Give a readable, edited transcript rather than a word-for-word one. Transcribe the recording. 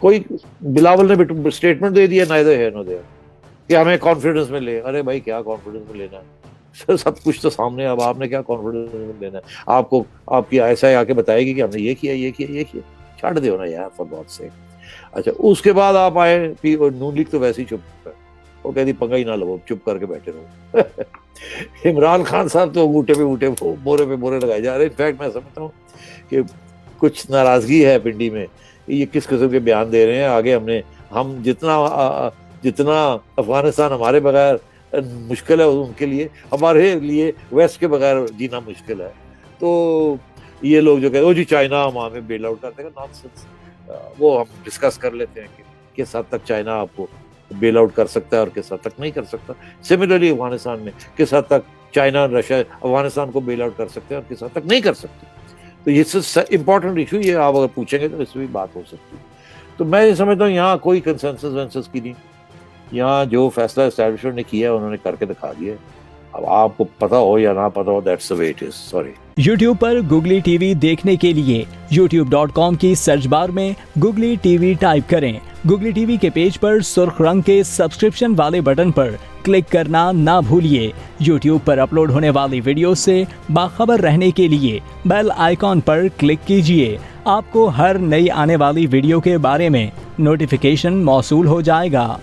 कोई बिलावल ने स्टेटमेंट दे दिया नाइदर हियर नॉर देयर कि हमें कॉन्फिडेंस में ले। अरे भाई क्या कॉन्फिडेंस में लेना है सब कुछ तो सामने। अब आपने क्या कॉन्फिडेंस में लेना है? आपको आपकी ISI आके बताएगी कि हमने ये किया ये किया ये किया। छाड़ दो ना यार फॉर गॉड सेक। अच्छा उसके बाद आप आए नून लीग तो वैसे ही चुप है, वो कहती पंगा ही ना लो, चुप करके बैठे रहो। इमरान खान साहब तो अंगूठे पे बूटे बोरे पे बोरे लगाए जा रहे हैं। इनफैक्ट मैं समझता हूँ कि कुछ नाराजगी है पिंडी में, ये किस किस्म के बयान दे रहे हैं। आगे हम जितना अफगानिस्तान हमारे बगैर मुश्किल है उनके लिए, हमारे लिए वेस्ट के बगैर जीना मुश्किल है। तो ये लोग जो कहते हैं जी चाइना हमें बेल आउट कर देगा, नॉनसेंस। वो हम डिस्कस कर लेते हैं कि किस हद तक चाइना आपको बेल आउट कर सकता है और किस हद तक नहीं कर सकता। सिमिलरली अफगानिस्तान में किस हद तक चाइना रशिया अफगानिस्तान को बेल आउट कर सकते हैं और किस हद तक नहीं कर सकते। तो ये इंपॉर्टेंट इशू, ये आप अगर पूछेंगे तो इसमें भी बात हो सकती है। तो मैं ये समझता हूँ यहाँ कोई कंसेंसस वेंसस की नहीं, यहाँ जो फैसला एस्टैब्लिशमेंट ने किया है उन्होंने करके दिखा दिया। अब आपको पता हो या ना पता हो, that's the way it is. Sorry. YouTube पर Googly TV देखने के लिए youtube.com की सर्च बार में Googly TV टाइप करें। Googly TV के पेज पर सुर्ख रंग के सब्सक्रिप्शन वाले बटन पर क्लिक करना ना भूलिए। YouTube पर अपलोड होने वाली वीडियो से बाखबर रहने के लिए बेल आइकॉन पर क्लिक कीजिए। आपको हर नई आने वाली वीडियो के बारे में नोटिफिकेशन मौसूल हो जाएगा।